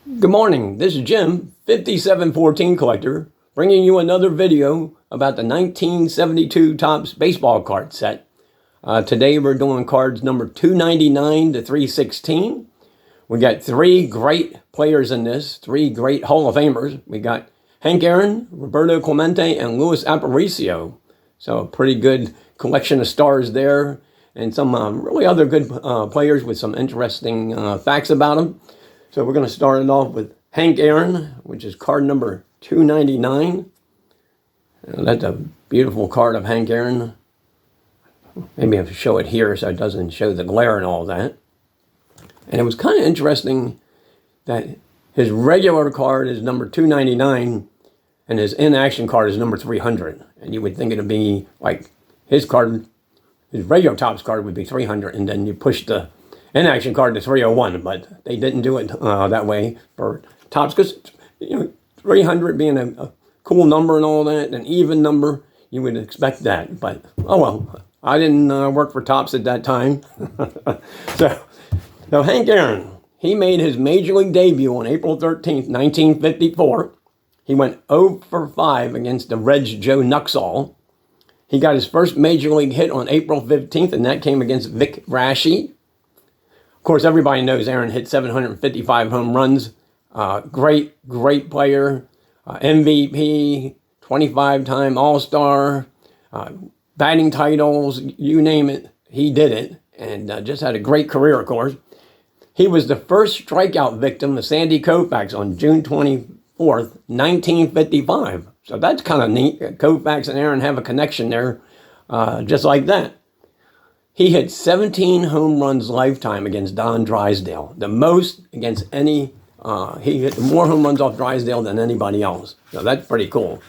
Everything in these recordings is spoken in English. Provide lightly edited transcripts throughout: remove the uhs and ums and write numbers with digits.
Good morning, this is Jim, 5714 Collector, bringing you another video about the 1972 Topps baseball card set. Today we're doing cards number 299 to 316. We got three great players in this, three great Hall of Famers. We got Hank Aaron, Roberto Clemente, and Luis Aparicio. So a pretty good collection of stars there, and some really other good players with some interesting facts about them. So we're going to start it off with Hank Aaron, which is card number 299. That's a beautiful card of Hank Aaron. Maybe I have to show it here so it doesn't show the glare and all that. And it was kind of interesting that his regular card is number 299 and his in-action card is number 300. And you would think it would be like his card, his regular Topps card would be 300, and then you push the in-action card to 301, but they didn't do it that way for Topps because, 300 being a cool number and all that, an even number, you would expect that. But, oh well, I didn't work for Topps at that time. So Hank Aaron, he made his Major League debut on April 13th, 1954. He went 0 for 5 against the Reds' Joe Nuxhall. He got his first Major League hit on April 15th, and that came against Vic Raschi. Of course, everybody knows Aaron hit 755 home runs. Great player. MVP, 25-time All-Star, batting titles, you name it, he did it. And just had a great career, of course. He was the first strikeout victim of Sandy Koufax on June 24th, 1955. So that's kind of neat. Koufax and Aaron have a connection there, just like that. He hit 17 home runs lifetime against Don Drysdale, the most against any. He hit more home runs off Drysdale than anybody else. So that's pretty cool.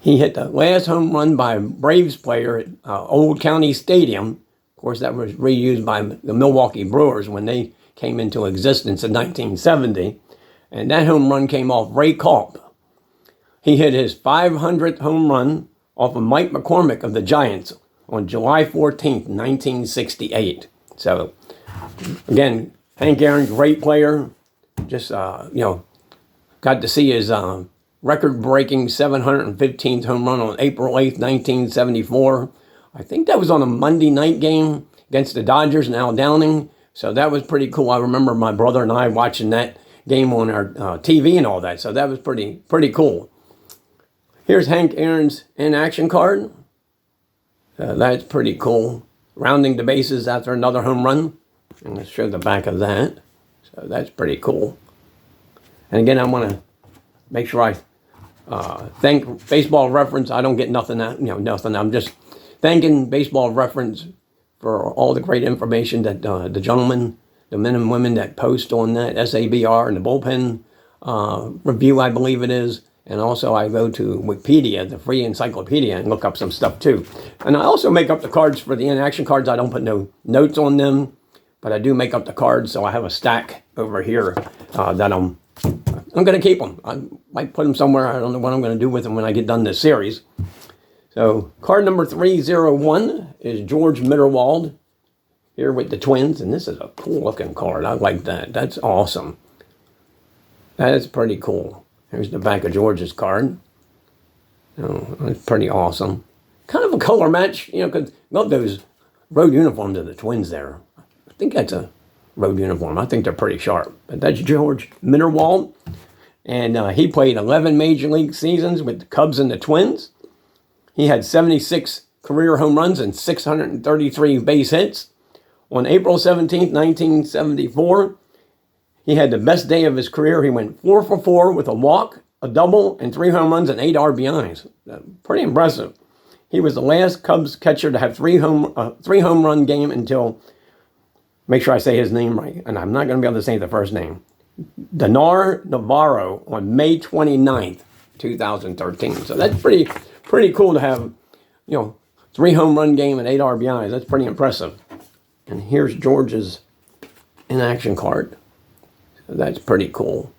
He hit the last home run by a Braves player at Old County Stadium. Of course, that was reused by the Milwaukee Brewers when they came into existence in 1970. And that home run came off Ray Culp. He hit his 500th home run off of Mike McCormick of the Giants on July 14th, 1968. So, again, Hank Aaron, great player. Just, got to see his record-breaking 715th home run on April 8th, 1974. I think that was on a Monday night game against the Dodgers and Al Downing. So that was pretty cool. I remember my brother and I watching that game on our TV and all that. So that was pretty cool. Here's Hank Aaron's in-action card. That's pretty cool. Rounding the bases after another home run. I'm going to show the back of that. So that's pretty cool. And again, I want to make sure I thank Baseball Reference. I don't get nothing out, nothing. I'm just thanking Baseball Reference for all the great information that the gentlemen, the men and women that post on that SABR and the bullpen review, I believe it is. And also I go to Wikipedia, the free encyclopedia, and look up some stuff too. And I also make up the cards for the in-action cards. I don't put no notes on them, but I do make up the cards. So I have a stack over here that I'm going to keep them. I might put them somewhere. I don't know what I'm going to do with them when I get done this series. So card number 301 is George Mitterwald here with the Twins. And this is a cool looking card. I like that. That's awesome. That is pretty cool. Here's the back of George's card. Oh, that's pretty awesome. Kind of a color match, because love those road uniforms of the Twins there. I think that's a road uniform. I think they're pretty sharp. But that's George Mitterwald. And he played 11 Major League seasons with the Cubs and the Twins. He had 76 career home runs and 633 base hits. On April 17th, 1974, he had the best day of his career. He went 4 for 4 with a walk, a double, and 3 home runs and 8 RBIs. Pretty impressive. He was the last Cubs catcher to have three home run game until, make sure I say his name right, and I'm not going to be able to say the first name, Dinar Navarro on May 29th, 2013. So that's pretty cool to have, 3 home run game and 8 RBIs. That's pretty impressive. And here's George's in-action card. That's pretty cool.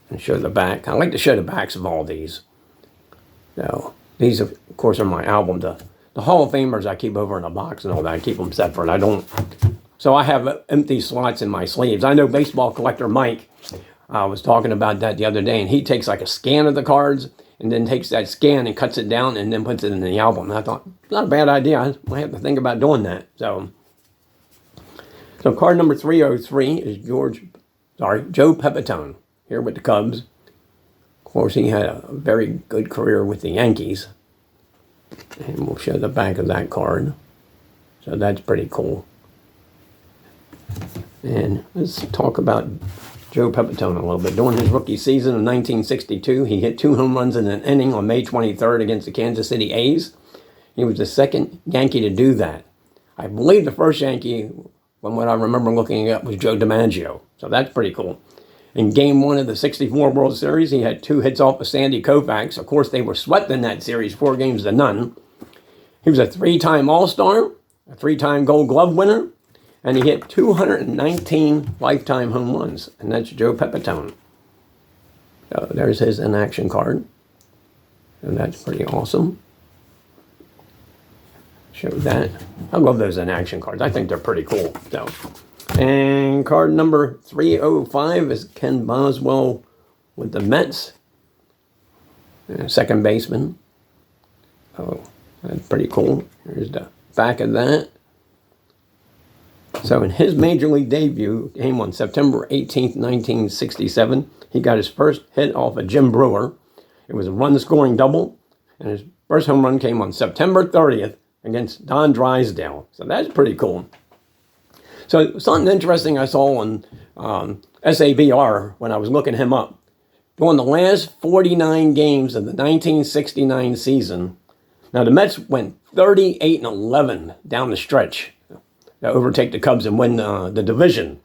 And show the back. I like to show the backs of all these. So these, of course, are my album. The Hall of Famers I keep over in a box and all that. I keep them separate. I don't So I have empty slots in my sleeves. I know baseball collector Mike was talking about that the other day, and he takes like a scan of the cards and then takes that scan and cuts it down and then puts it in the album. And I thought, not a bad idea. I might have to think about doing that. So card number 303 is Joe Pepitone here with the Cubs. Of course, he had a very good career with the Yankees. And we'll show the back of that card. So that's pretty cool. And let's talk about Joe Pepitone a little bit. During his rookie season of 1962, he hit 2 home runs in an inning on May 23rd against the Kansas City A's. He was the second Yankee to do that. I believe the first Yankee, from what I remember looking up, was Joe DiMaggio. So that's pretty cool. In Game 1 of the 64 World Series, he had 2 hits off of Sandy Koufax. Of course, they were swept in that series, 4-0. He was a 3-time All-Star, a 3-time Gold Glove winner, and he hit 219 lifetime home runs, and that's Joe Pepitone. So there's his in-action card, and that's pretty awesome. Show that. I love those in-action cards. I think they're pretty cool. So, and card number 305 is Ken Boswell with the Mets, second baseman. Oh, that's pretty cool. Here's the back of that. So in his major league debut came on September 18th, 1967. He got his first hit off of Jim Brewer. It was a run-scoring double, and his first home run came on September 30th against Don Drysdale. So that's pretty cool. So something interesting I saw on SABR when I was looking him up. During the last 49 games of the 1969 season, now the Mets went 38-11 down the stretch to overtake the Cubs and win the division.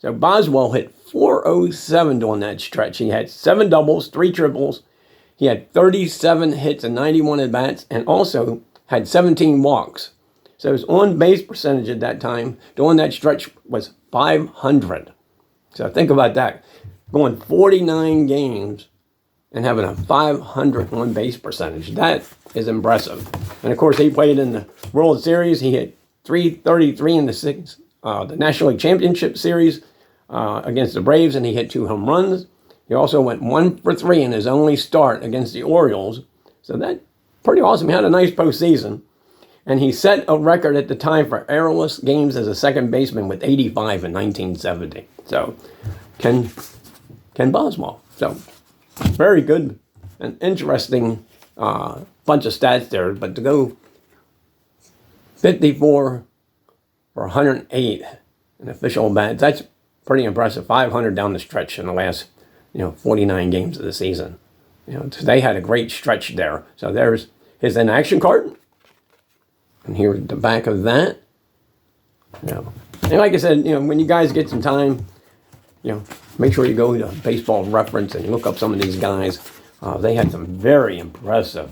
So Boswell hit .407 during that stretch. He had 7 doubles, 3 triples. He had 37 hits and 91 at-bats, and also had 17 walks. So his on-base percentage at that time during that stretch was .500. So think about that. Going 49 games and having a .500 on-base percentage. That is impressive. And of course, he played in the World Series. He hit .333 in the National League Championship Series against the Braves, and he hit 2 home runs. He also went 1 for 3 in his only start against the Orioles. So that's pretty awesome. He had a nice postseason. And he set a record at the time for errorless games as a second baseman with 85 in 1970. So Ken Boswell. So very good and interesting bunch of stats there. But to go 54 for 108 in official bats, that's pretty impressive. 500 down the stretch in the last 49 games of the season. They had a great stretch there. So there's his in-action card. And here's the back of that. And like I said, when you guys get some time, make sure you go to Baseball Reference and look up some of these guys. They had some very impressive,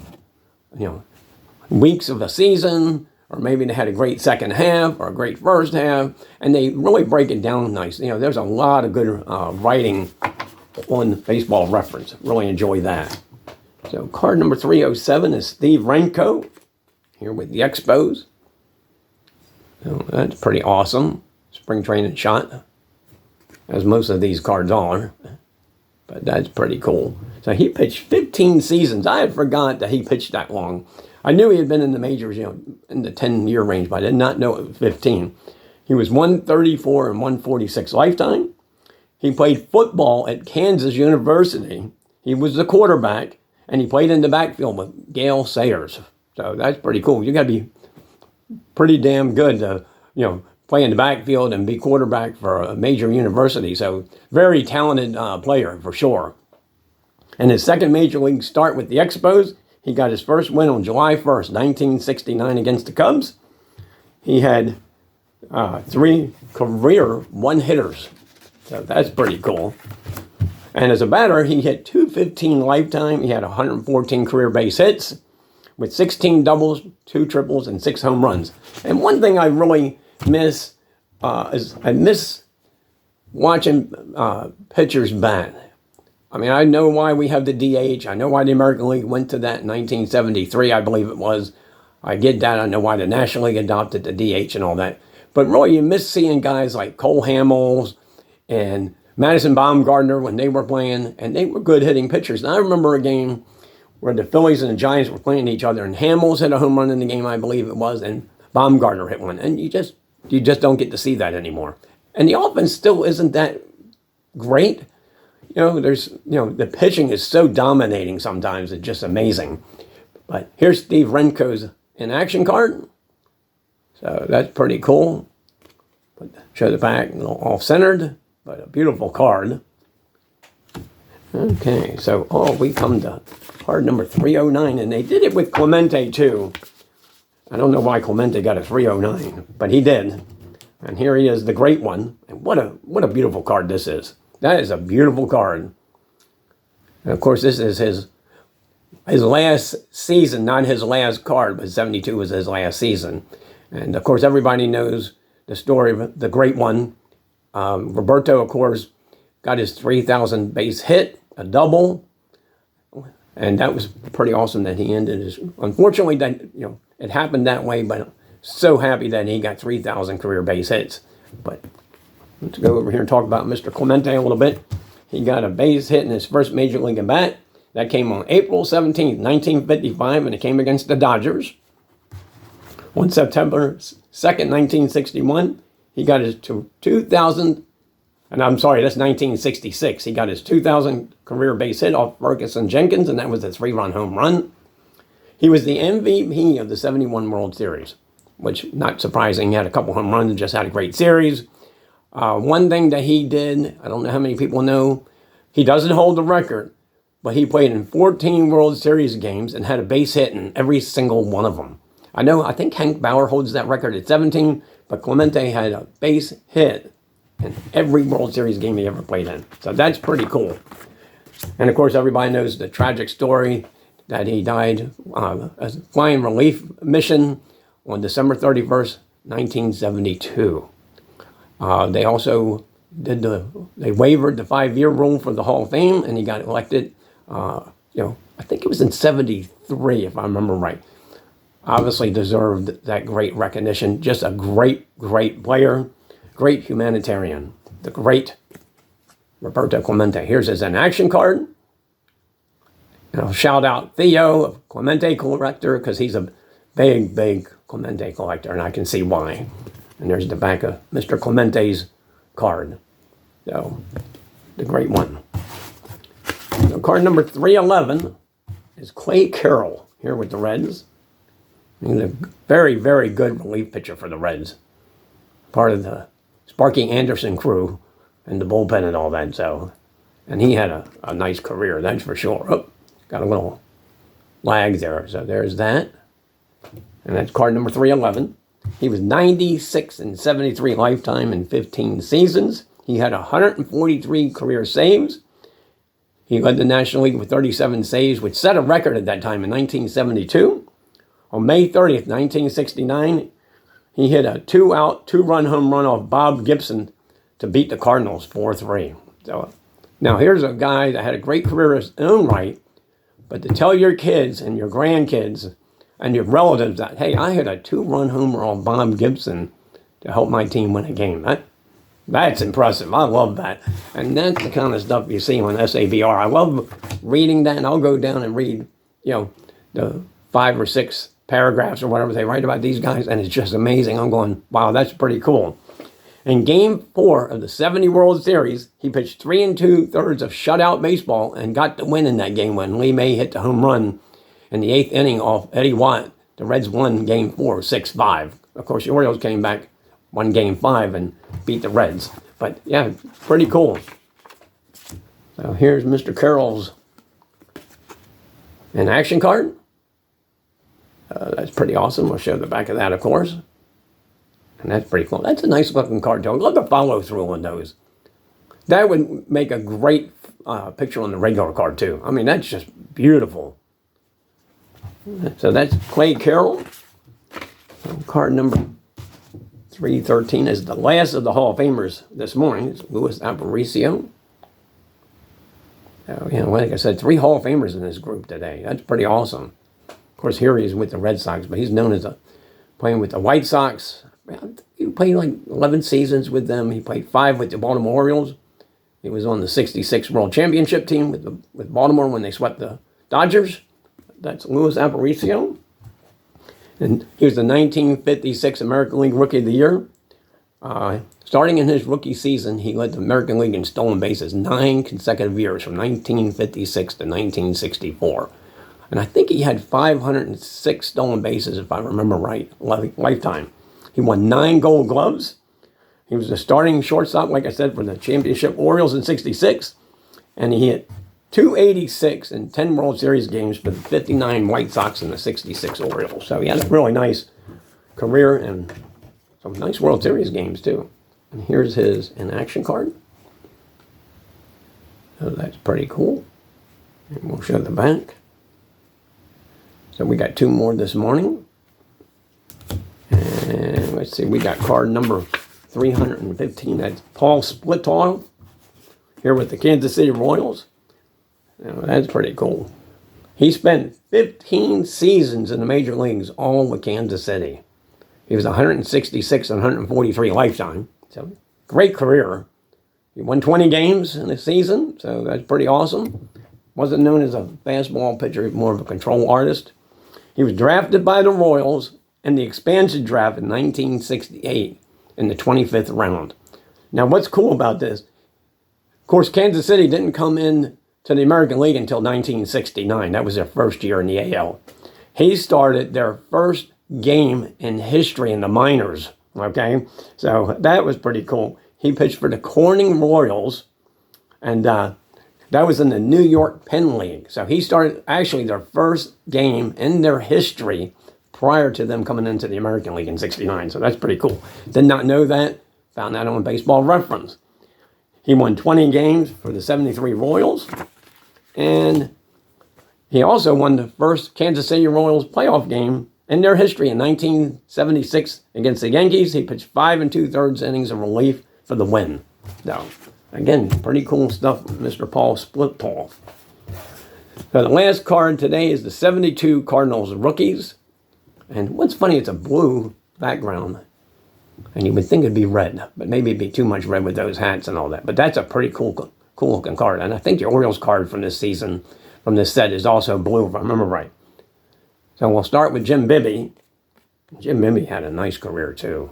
weeks of the season, or maybe they had a great second half or a great first half, and they really break it down nice. There's a lot of good writing on Baseball Reference. Really enjoy that. So card number 307 is Steve Renko here with the Expos. That's pretty awesome. Spring training shot, as most of these cards are. But that's pretty cool. So he pitched 15 seasons. I had forgot that he pitched that long. I knew he had been in the majors, in the 10-year range, but I did not know it was 15. He was 134 and 146 lifetime. He played football at Kansas University. He was the quarterback, and he played in the backfield with Gale Sayers. So that's pretty cool. You got to be pretty damn good to, play in the backfield and be quarterback for a major university. So very talented player for sure. And his second major league start with the Expos, he got his first win on July 1st, 1969 against the Cubs. He had 3 career one-hitters. So that's pretty cool. And as a batter, he hit .215 lifetime. He had 114 career base hits with 16 doubles, 2 triples, and 6 home runs. And one thing I really miss is I miss watching pitchers bat. I mean, I know why we have the DH. I know why the American League went to that in 1973, I believe it was. I get that. I know why the National League adopted the DH and all that. But really, you miss seeing guys like Cole Hamels and Madison Bumgarner when they were playing, and they were good hitting pitchers. And I remember a game where the Phillies and the Giants were playing each other, and Hamels hit a home run in the game, I believe it was, and Bumgarner hit one. And you just don't get to see that anymore. And the offense still isn't that great. The pitching is so dominating sometimes, it's just amazing. But here's Steve Renko's in action card. So that's pretty cool. Show the back, a little off-centered, but a beautiful card. Okay, so we come to card number 309, and they did it with Clemente too. I don't know why Clemente got a 309, but he did. And here he is, the great one. And what a beautiful card this is. That is a beautiful card. And of course, this is his last season, not his last card, but 72 was his last season. And of course, everybody knows the story of the great one. Roberto, of course, got his 3,000 base hit, a double. And that was pretty awesome that he ended his. Unfortunately, it happened that way, but so happy that he got 3,000 career base hits. But let's go over here and talk about Mr. Clemente a little bit. He got a base hit in his first major league at bat. That came on April 17th, 1955, and it came against the Dodgers. On September 2nd, 1961, he got his 2,000, and I'm sorry, that's 1966. He got his 2,000 career base hit off Ferguson Jenkins, and that was a 3-run home run. He was the MVP of the 71 World Series, which, not surprising, he had a couple home runs and just had a great series. One thing that he did, I don't know how many people know, he doesn't hold the record, but he played in 14 World Series games and had a base hit in every single one of them. I think Hank Bauer holds that record at 17, but Clemente had a base hit in every World Series game he ever played in. So that's pretty cool. And of course, everybody knows the tragic story that he died as a flying relief mission on December 31st, 1972. They also they waived the 5-year rule for the Hall of Fame, and he got elected, I think it was in 73, if I remember right. Obviously deserved that great recognition. Just a great, great player, great humanitarian, the great Roberto Clemente. Here's his in action card. And I'll shout out Theo, Clemente collector, because he's a big, big Clemente collector, and I can see why. And there's the back of Mr. Clemente's card. So, the great one. So card number 311 is Clay Carroll here with the Reds. He's a very, very good relief pitcher for the Reds. Part of the Sparky Anderson crew and the bullpen and all that. So, and he had a nice career, that's for sure. Oh, got a little lag there. So there's that. And that's card number 311. He was 96 and 73 lifetime in 15 seasons. He had 143 career saves. He led the National League with 37 saves, which set a record at that time in 1972. On May 30th, 1969, he hit a 2-run home run off Bob Gibson to beat the Cardinals 4-3. So, now here's a guy that had a great career in his own right, but to tell your kids and your grandkids and your relatives that, hey, I hit a 2-run homer off Bob Gibson to help my team win a game. That's impressive. I love that. And that's the kind of stuff you see on SABR. I love reading that, and I'll go down and read, the 5 or 6 paragraphs or whatever they write about these guys, and it's just amazing. I'm going, wow, that's pretty cool. In Game 4 of the 70 World Series, he pitched 3 2/3 of shutout baseball and got the win in that game when Lee May hit the home run in the 8th inning off Eddie Watt. The Reds won Game 4 6-5. Of course, the Orioles came back, won Game 5, and beat the Reds. But yeah, pretty cool. So here's Mr. Carroll's in action card. That's pretty awesome. We'll show the back of that, of course. And that's pretty cool. That's a nice looking card, too. I love the follow through on those. That would make a great picture on the regular card, too. I mean, that's just beautiful. So that's Clay Carroll. Card number 313 is the last of the Hall of Famers this morning. It's Luis Aparicio. Like I said, 3 Hall of Famers in this group today. That's pretty awesome. Of course, here he is with the Red Sox, but he's known as playing with the White Sox He played like 11 seasons with them. He played 5 with the Baltimore Orioles. He was on the '66 World Championship team with Baltimore when they swept the Dodgers. That's Luis Aparicio. And he was the 1956 American League Rookie of the Year. Starting in his rookie season, he led the American League in stolen bases 9 consecutive years from 1956 to 1964. And I think he had 506 stolen bases, if I remember right, lifetime. He won 9 Gold Gloves. He was the starting shortstop, like I said, for the championship Orioles in '66. And he hit .286 in 10 World Series games for the 59 White Sox and the '66 Orioles. So he had a really nice career and some nice World Series games, too. And here's his in-action card. So that's pretty cool. And we'll show the back. So we got 2 more this morning. And let's see, we got card number 315. That's Paul Splitall here with the Kansas City Royals. Now, that's pretty cool. He spent 15 seasons in the major leagues, all with Kansas City. He was 166 and 143 lifetime. So, great career. He won 20 games in a season, so that's pretty awesome. Wasn't known as a fastball pitcher, more of a control artist. He was drafted by the Royals in the expansion draft in 1968 in the 25th round. Now, what's cool about this, of course, Kansas City didn't come in to the American League until 1969. That was their first year in the AL. He started their first game in history in the minors, okay? So that was pretty cool. He pitched for the Corning Royals, and that was in the New York Penn League. So he started actually their first game in their history prior to them coming into the American League in '69. So that's pretty cool. Did not know that. Found that on Baseball Reference. He won 20 games for the '73 Royals. And he also won the first Kansas City Royals playoff game in their history in 1976 against the Yankees. He pitched 5 2/3 innings of relief for the win. So, again, pretty cool stuff, Mr. Paul Splitall. So the last card today is the 72 Cardinals rookies. And what's funny, it's a blue background. And you would think it'd be red, but maybe it'd be too much red with those hats and all that. But that's a pretty cool looking card. And I think the Orioles card from this season, from this set, is also blue, if I remember right. So we'll start with Jim Bibby. Jim Bibby had a nice career, too.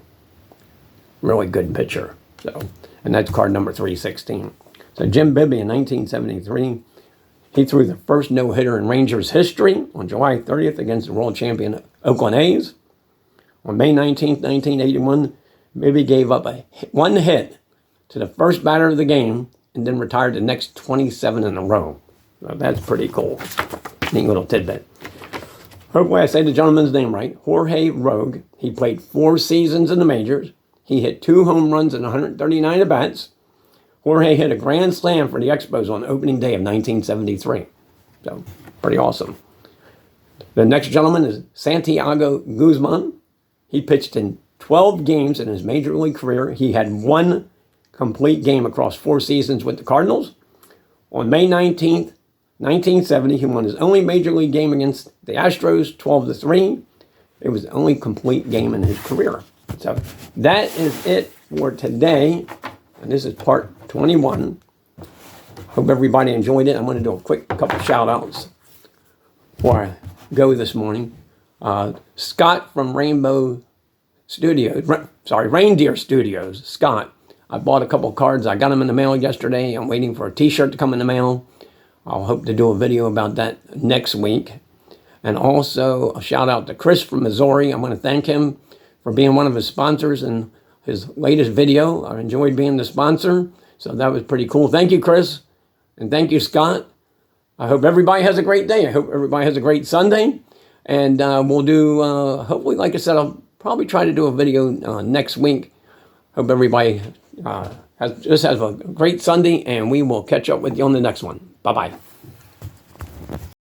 Really good pitcher. So, and that's card number 316. So Jim Bibby in 1973, he threw the first no-hitter in Rangers history on July 30th against the world champion Oakland A's. On May 19th, 1981, Bibby gave up one hit to the first batter of the game and then retired the next 27 in a row. So that's pretty cool. Neat little tidbit. Hopefully I say the gentleman's name right. Jorge Rogue. He played 4 seasons in the majors. He hit 2 home runs in 139 at-bats. Jorge hit a grand slam for the Expos on opening day of 1973. So, pretty awesome. The next gentleman is Santiago Guzman. He pitched in 12 games in his major league career. He had 1 complete game across 4 seasons with the Cardinals. On May 19th, 1970, he won his only major league game against the Astros, 12-3. It was the only complete game in his career. So that is it for today. And this is part 21. Hope everybody enjoyed it. I'm going to do a quick couple shout outs before I go this morning. Scott from Reindeer Studios. Scott, I bought a couple cards. I got them in the mail yesterday. I'm waiting for a t-shirt to come in the mail. I'll hope to do a video about that next week. And also a shout out to Chris from Missouri. I want to thank him for being one of his sponsors in his latest video. I enjoyed being the sponsor. So that was pretty cool. Thank you, Chris. And thank you, Scott. I hope everybody has a great day. I hope everybody has a great Sunday. And we'll do, hopefully, like I said, I'll probably try to do a video next week. Hope everybody has a great Sunday, and we will catch up with you on the next one. Bye-bye.